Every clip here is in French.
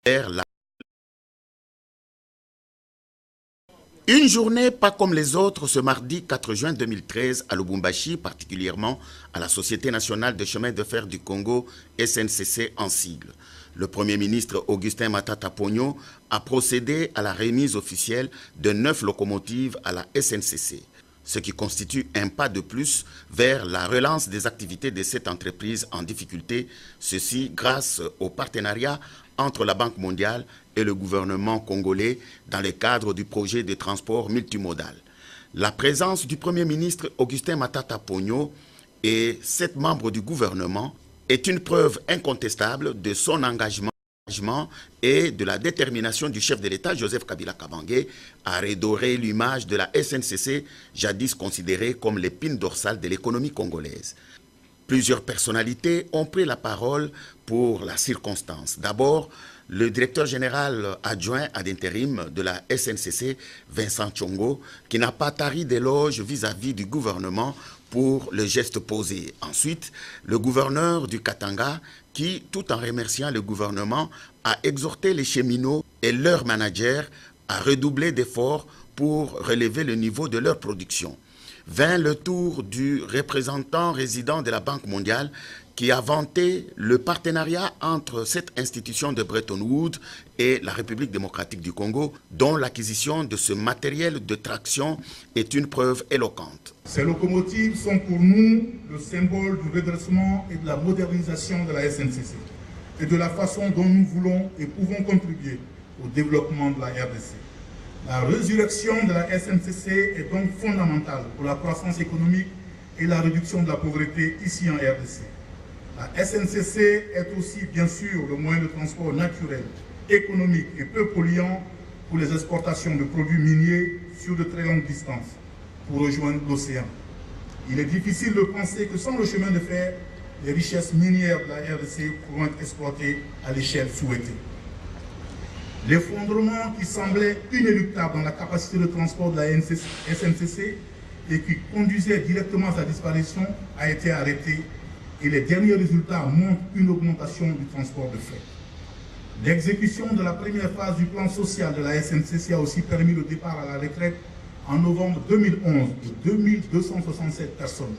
vers la... Une journée pas comme les autres ce mardi 4 juin 2013 à Lubumbashi, particulièrement à la Société nationale de chemin de fer du Congo, SNCC en sigle. Le Premier ministre Augustin Matata Ponyo a procédé à la remise officielle de 9 locomotives à la SNCC, ce qui constitue un pas de plus vers la relance des activités de cette entreprise en difficulté, ceci grâce au partenariat entre la Banque mondiale et le gouvernement congolais dans le cadre du projet de transport multimodal. La présence du Premier ministre Augustin Matata Ponyo et 7 membres du gouvernement est une preuve incontestable de son engagement et de la détermination du chef de l'État, Joseph Kabila Kabange, à redorer l'image de la SNCC, jadis considérée comme l'épine dorsale de l'économie congolaise. Plusieurs personnalités ont pris la parole pour la circonstance. D'abord, le directeur général adjoint ad intérim de la SNCC, Vincent Tchongo, qui n'a pas tari d'éloges vis-à-vis du gouvernement pour le geste posé. Ensuite, le gouverneur du Katanga, qui, tout en remerciant le gouvernement, a exhorté les cheminots et leurs managers à redoubler d'efforts pour relever le niveau de leur production. Vint le tour du représentant résident de la Banque mondiale qui a vanté le partenariat entre cette institution de Bretton Woods et la République démocratique du Congo, dont l'acquisition de ce matériel de traction est une preuve éloquente. Ces locomotives sont pour nous le symbole du redressement et de la modernisation de la SNCC et de la façon dont nous voulons et pouvons contribuer au développement de la RDC. La résurrection de la SNCC est donc fondamentale pour la croissance économique et la réduction de la pauvreté ici en RDC. La SNCC est aussi bien sûr le moyen de transport naturel, économique et peu polluant pour les exportations de produits miniers sur de très longues distances pour rejoindre l'océan. Il est difficile de penser que sans le chemin de fer, les richesses minières de la RDC pourront être exploitées à l'échelle souhaitée. L'effondrement qui semblait inéluctable dans la capacité de transport de la SNCC et qui conduisait directement à sa disparition a été arrêté et les derniers résultats montrent une augmentation du transport de fret. L'exécution de la première phase du plan social de la SNCC a aussi permis le départ à la retraite en novembre 2011 de 2267 personnes.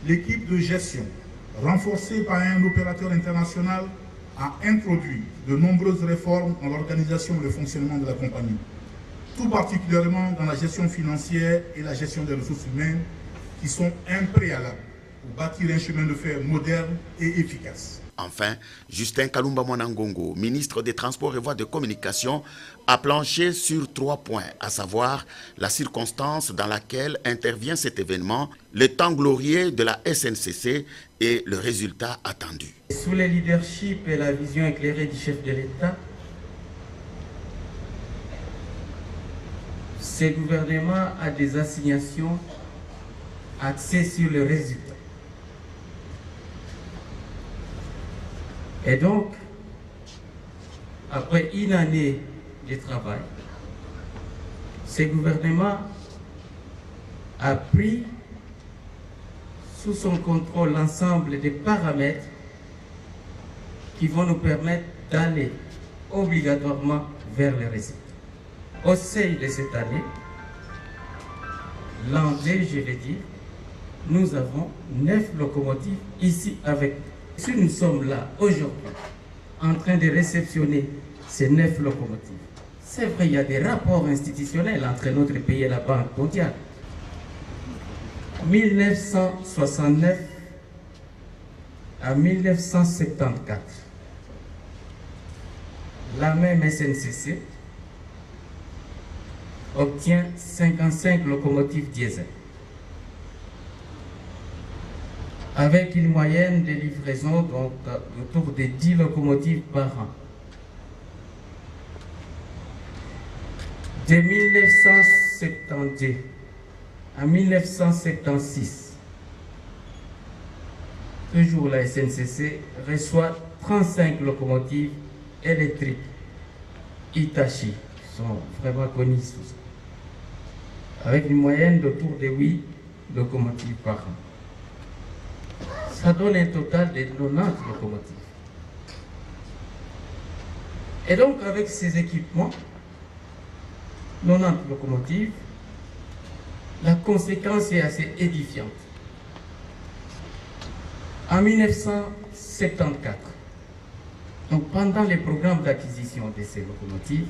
L'équipe de gestion, renforcée par un opérateur international, a introduit de nombreuses réformes dans l'organisation et le fonctionnement de la compagnie, tout particulièrement dans la gestion financière et la gestion des ressources humaines, qui sont un préalable pour bâtir un chemin de fer moderne et efficace. Enfin, Justin Kalumba Mwanangongo, ministre des Transports et Voies de Communication, a planché sur 3 points, à savoir la circonstance dans laquelle intervient cet événement, le temps glorieux de la SNCC et le résultat attendu. Sous le leadership et la vision éclairée du chef de l'État, ce gouvernement a des assignations axées sur le résultat. Et donc, après une année de travail, ce gouvernement a pris sous son contrôle l'ensemble des paramètres qui vont nous permettre d'aller obligatoirement vers les résultats. Au sein de cette année, l'an 2, je vais dire, nous avons 9 locomotives ici avec nous. Si nous sommes là aujourd'hui en train de réceptionner ces 9 locomotives, c'est vrai, il y a des rapports institutionnels entre notre pays et la Banque mondiale. 1969 à 1974, la même SNCC obtient 55 locomotives diesel, avec une moyenne de livraison donc autour de 10 locomotives par an. De 1972 à 1976, toujours la SNCC reçoit 35 locomotives électriques Hitachi, qui sont vraiment connues sous ça, avec une moyenne d'autour de 8 locomotives par an. Ça donne un total de 90 locomotives. Et donc, avec ces équipements, 90 locomotives, la conséquence est assez édifiante. En 1974, donc pendant les programmes d'acquisition de ces locomotives,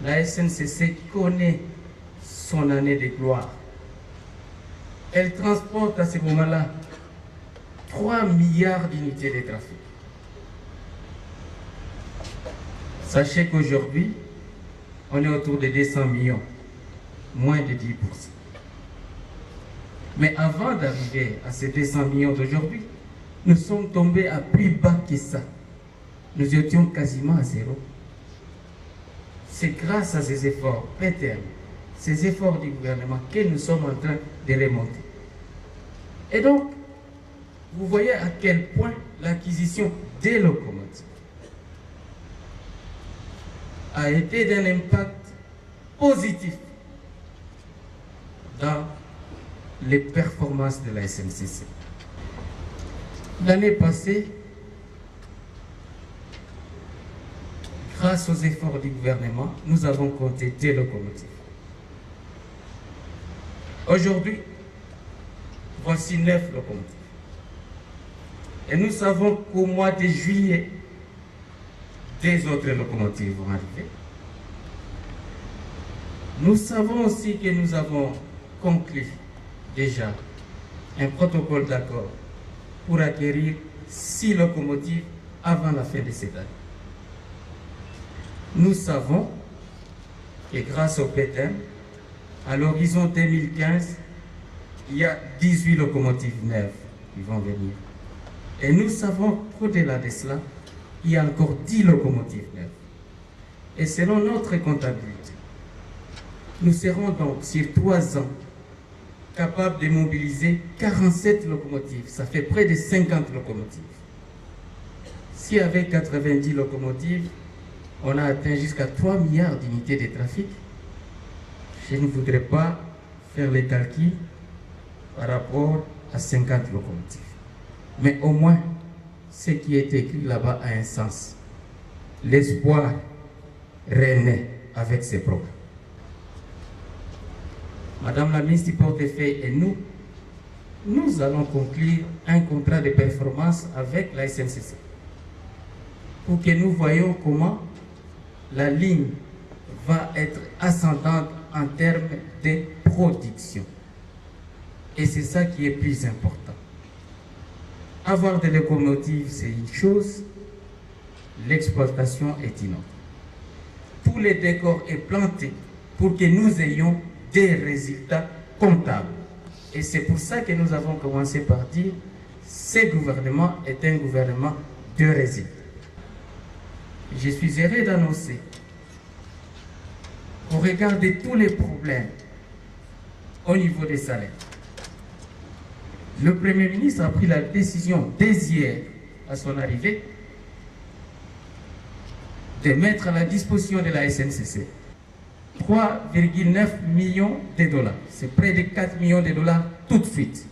la SNCC connaît son année de gloire. Elle transporte à ce moment-là 3 milliards d'unités de trafic. Sachez qu'aujourd'hui, on est autour de 200 millions, moins de 10%. Mais avant d'arriver à ces 200 millions d'aujourd'hui, nous sommes tombés à plus bas que ça. Nous étions quasiment à zéro. C'est grâce à ces efforts internes, ces efforts du gouvernement que nous sommes en train de remonter. Et donc, vous voyez à quel point l'acquisition des locomotives a été d'un impact positif dans les performances de la SNCC. L'année passée, grâce aux efforts du gouvernement, nous avons compté 2 locomotives. Aujourd'hui, voici 9 locomotives. Et nous savons qu'au mois de juillet, 2 autres locomotives vont arriver. Nous savons aussi que nous avons conclu déjà un protocole d'accord pour acquérir 6 locomotives avant la fin de cette année. Nous savons que grâce au PETEM, à l'horizon 2015, il y a 18 locomotives neuves qui vont venir. Et nous savons qu'au-delà de cela, il y a encore 10 locomotives neuves. Et selon notre comptabilité, nous serons donc sur 3 ans capables de mobiliser 47 locomotives. Ça fait près de 50 locomotives. Si avec 90 locomotives, on a atteint jusqu'à 3 milliards d'unités de trafic, je ne voudrais pas faire les calculs par rapport à 50 locomotives. Mais au moins, ce qui est écrit là-bas a un sens. L'espoir renaît avec ces programmes. Madame la ministre du portefeuille et nous allons conclure un contrat de performance avec la SNCC pour que nous voyions comment la ligne va être ascendante en termes de production. Et c'est ça qui est plus important. Avoir des locomotives, c'est une chose, l'exploitation est une autre. Tout le décor est planté pour que nous ayons des résultats comptables. Et c'est pour ça que nous avons commencé par dire ce gouvernement est un gouvernement de résultats. Je suis heureux d'annoncer, au regard de tous les problèmes au niveau des salaires, le Premier ministre a pris la décision dès hier, à son arrivée, de mettre à la disposition de la SNCC 3,9 millions de dollars. C'est près de 4 millions de dollars tout de suite.